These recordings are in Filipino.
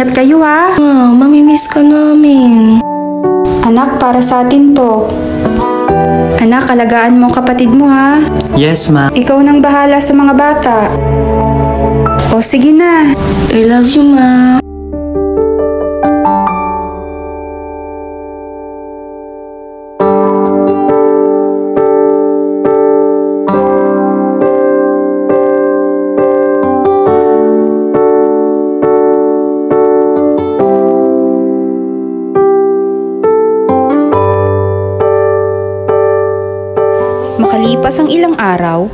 Mag-ingat kayo ha. Mamimiss ka namin. Anak, para sa atin to. Anak, alagaan mo ang kapatid mo ha. Yes, ma. Ikaw nang bahala sa mga bata. O sige na. I love you, ma. Makalipas ang ilang araw.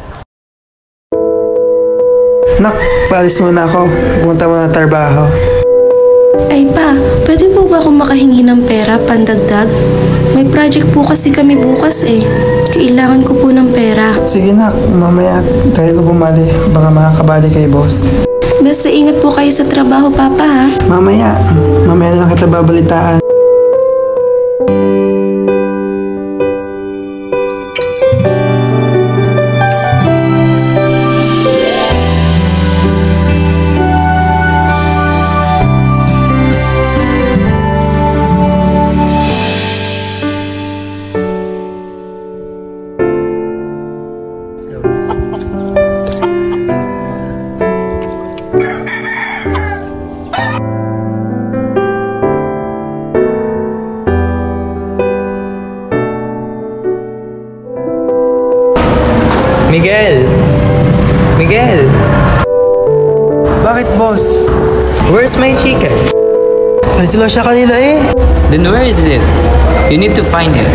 Nak, paalis muna ako. Pumunta muna trabaho. Ay pa, pwede po ba akong makahingi ng pera pandagdag? May project po kasi kami bukas eh. Kailangan ko po ng pera. Sige nak, mamaya tayo ko bumali. Baka makakabali kay boss. Basta ingat po kayo sa trabaho, Papa ha. Mamaya na lang kita babalitaan. Miguel! Miguel! Bakit boss? Where's my chicken? Alis lang siya kanina eh. Then where is it? You need to find it.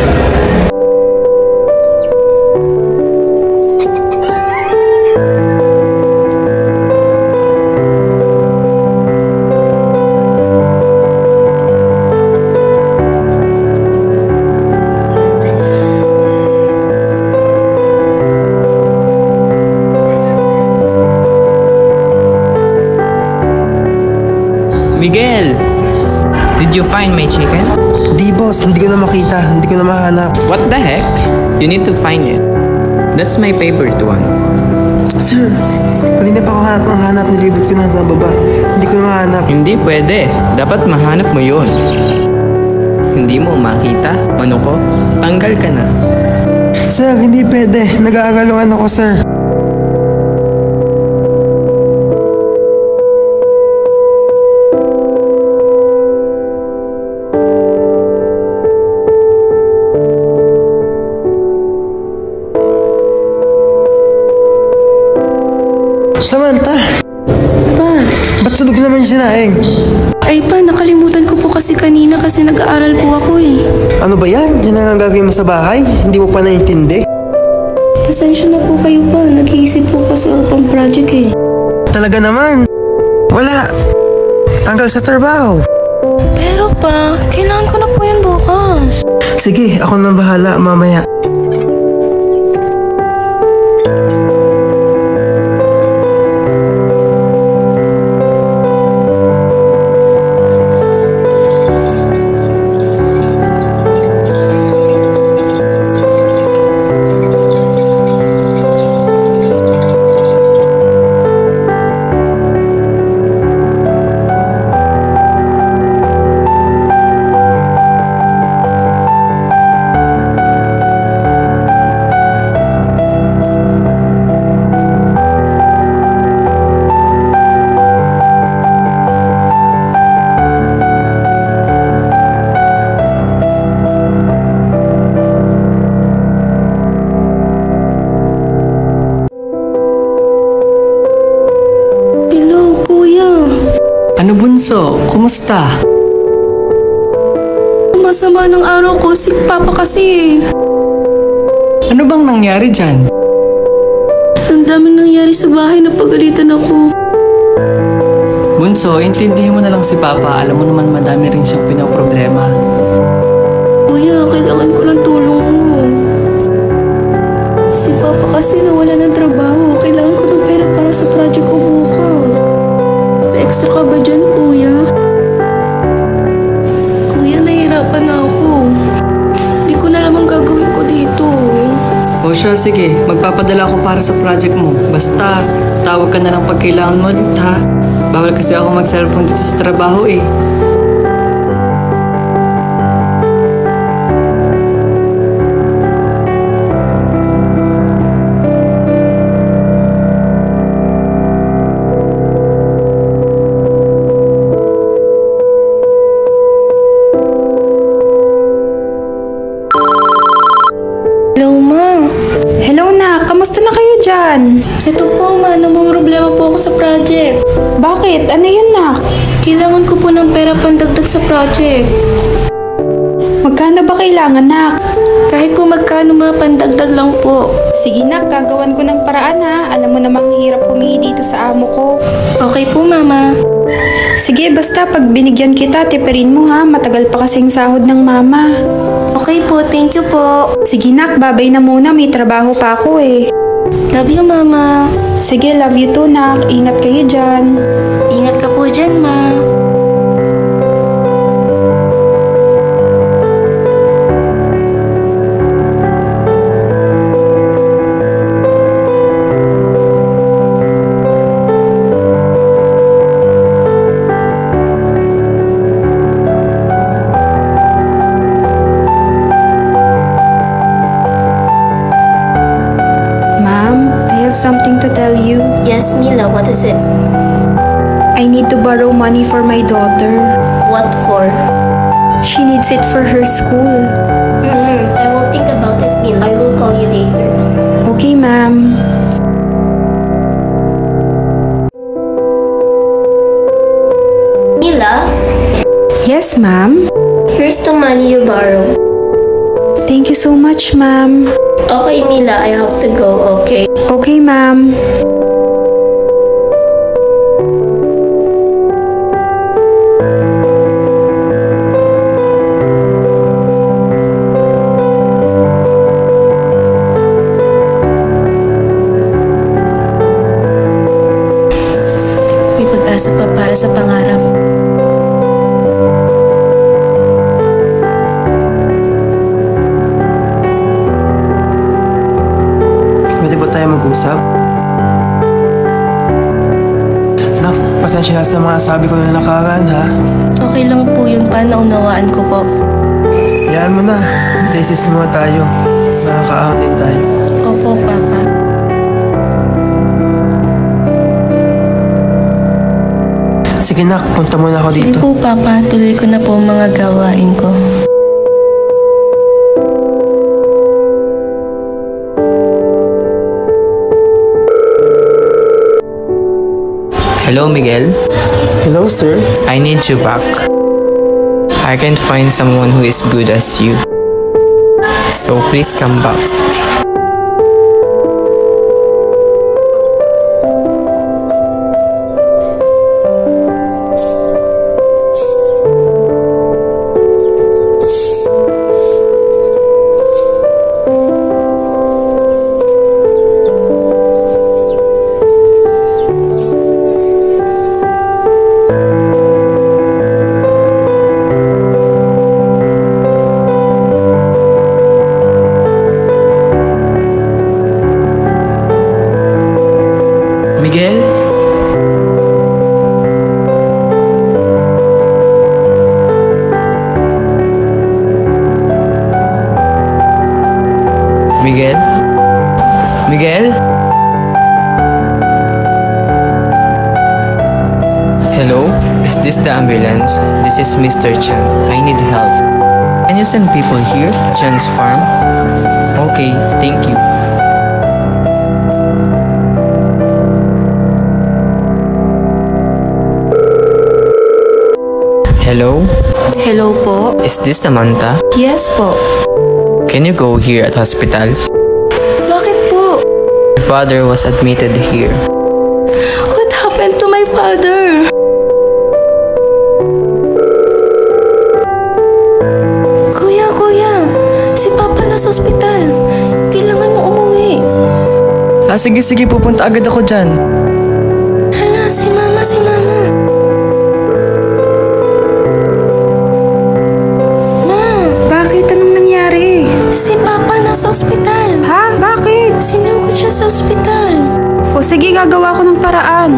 Miguel! Did you find my chicken? Di boss, hindi ko na makita. Hindi ko na mahanap. What the heck? You need to find it. That's my favorite one. Sir, kanina pa ako hanap. Nilibot ko na hanggang baba. Hindi ko na mahanap. Hindi pwede. Dapat mahanap mo yun. Hindi mo makita? Ano ko? Tanggal ka na. Sir, hindi pwede. Nag-aagaluhan ako, sir. Samantha! Pa! Ba't sunog naman yung sinaing? Ay pa, nakalimutan ko po kasi kanina kasi nag-aaral po ako eh. Ano ba yan? Yan ang gagawin mo sa bahay? Hindi mo pa naintindi? Pasensya na po kayo pa, nag-iisip po kasi ako pang project eh. Talaga naman! Wala! Tanggal sa trabaho! Pero pa, kailangan ko na po yun bukas. Sige, ako na bahala mamaya. Ano bunso? Kumusta? Masama ng araw ko, si Papa kasi. Ano bang nangyari dyan? Ang daming nangyari sa bahay na pagalitan ako. Bunso, intindihin mo na lang si Papa. Alam mo naman madami rin siyang pinoproblema. Kuya, kailangan ko ng tulong mo. Si Papa kasi nawala ng trabaho. Kailangan ko ng pera para sa project ko bukas. May extra ka ba dyan, kuya? Kuya, nahihirapan na ako. Hindi ko na lamang gagawin ko dito. Oh siya, sige. Magpapadala ako para sa project mo. Basta, tawag ka na lang pag kailangan mo ulit, ha? Bawal kasi ako mag-cellphone dito sa trabaho, eh. Hello, Ma. Hello na, kamusta na kayo dyan? Ito po, Ma. Problema po ako sa project. Bakit? Ano yun, nak? Kailangan ko po ng pera pandagdag sa project. Magkano ba kailangan, nak? Kahit po magkano, Ma, pandagdag lang po. Sige, nak, gagawan ko ng paraan, ha? Alam mo namang hirap humingi dito sa amo ko. Okay po, Mama. Sige, basta pag binigyan kita, tipirin mo, ha? Matagal pa kasing sahod ng mama. Okay po, thank you po. Sige, nak, babay na muna. May trabaho pa ako, eh. Love you, Mama. Sige, love you too, nak. Ingat kayo dyan. Ingat ka po dyan, Ma. Something to tell you. Yes, Mila, what is it? I need to borrow money for my daughter. What for? She needs it for her school. I will think about it, Mila. I will call you later. Okay, ma'am. Mila, Yes, ma'am. here's the money you borrowed. Thank you so much, ma'am. Okay, Mila, I have to go, okay? Okay, ma'am. May pag-asa pa para sa pangarap. Pwede ba tayo mag-usap? Nak, pasensya na sa mga sabi ko na nakaraan, ha? Okay lang po yun, pa, naunawaan ko po. Hayaan mo na. Desis mo tayo. Makakaahon din tayo. Opo, Papa. Sige, nak. Punta muna ako Sige dito. po, Papa. Tuloy ko na po ang mga gawain ko. Hello, Miguel? Hello, sir. I need you back. I can't find someone who is good as you. So please come back. Miguel? Miguel? Miguel? Hello? Is this the ambulance? This is Mr. Chan. I need help. Can you send people here? Chan's farm? Okay, thank you. Hello? Hello po? Is this Samantha? Yes po. Can you go here at hospital? Bakit po? My father was admitted here. What happened to my father? Kuya, si Papa nasa ospital. Kailangan mo umuwi. Sige, pupunta agad ako dyan. Hala, si Mama. Ma, Bakit? Anong nangyari? si Papa nasa ospital. Ha? Bakit? gagawa ko ng paraan.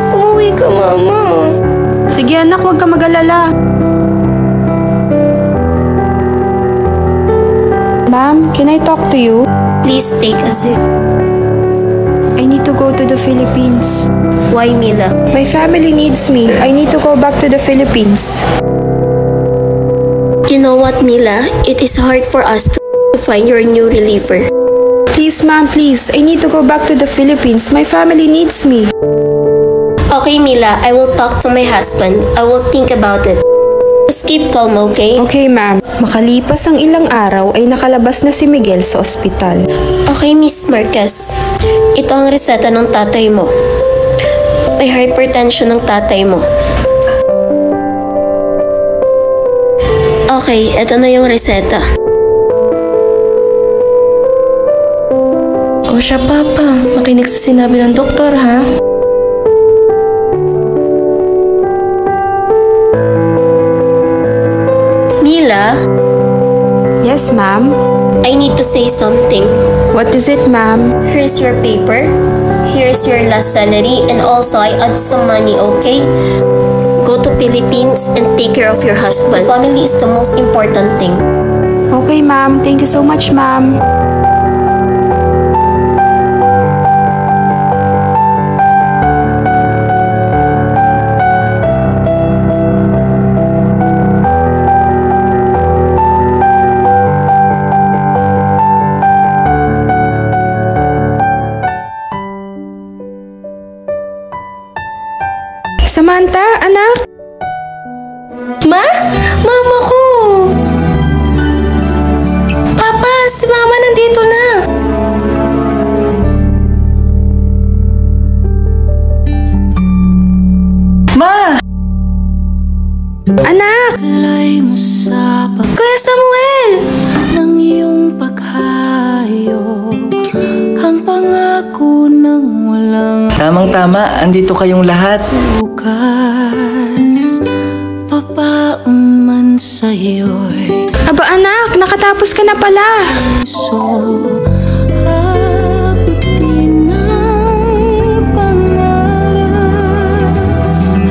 Umuwi ka, Mama. Sige anak, huwag ka mag-alala. Ma'am, can I talk to you? Please take a seat. I need to go to the Philippines. Why, Mila? My family needs me. I need to go back to the Philippines. You know what, Mila? It is hard for us to find your new reliever. Please, ma'am, please. I need to go back to the Philippines. My family needs me. Okay, Mila, I will talk to my husband. I will think about it. Just keep calm, okay? Okay, ma'am. Makalipas ang ilang araw ay nakalabas na si Miguel sa ospital. Okay, Miss Marquez. Ito ang reseta ng tatay mo. May hypertension ng tatay mo. Okay, ito na yung reseta. O siya, Papa. Makinig sa sinabi ng doktor, ha? Mila, Yes, ma'am. I need to say something. What is it, ma'am? Here's your paper. Here's your last salary, and also I add some money, okay? Go to Philippines and take care of your husband. Family is the most important thing. Okay, ma'am. Thank you so much, ma'am. Samantha, anak! Ma? Mama ko! Papa, si Mama nandito na! Ma! Anak! Kuya Samuel! ng iyong paghayo, ang pangako ng walang Tamang-tama, andito kayong lahat. bukas, papaon man sa'yo'y Aba, anak! Nakatapos ka na pala! puso. Abutin ang pangarap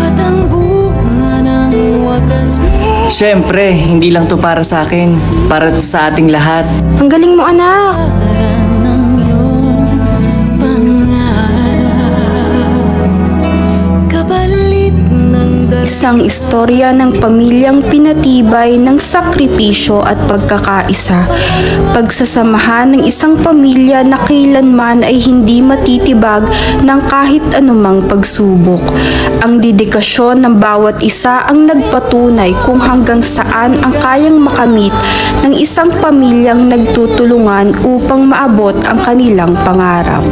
at ang bunga ng wagas mo. Siyempre, hindi lang to para sa akin, para to sa ating lahat. Ang galing mo, anak! Ng iyong pangarap, kapalit ng Isang istorya ng pamilyang pinatibay ng sakripisyo at pagkakaisa. Pagsasamahan ng isang pamilya na kailanman ay hindi matitibag ng kahit anumang pagsubok. Ang dedikasyon ng bawat isa ang nagpatunay kung hanggang saan ang kayang makamit ng isang pamilyang nagtutulungan upang maabot ang kanilang pangarap.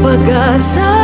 pag-asa.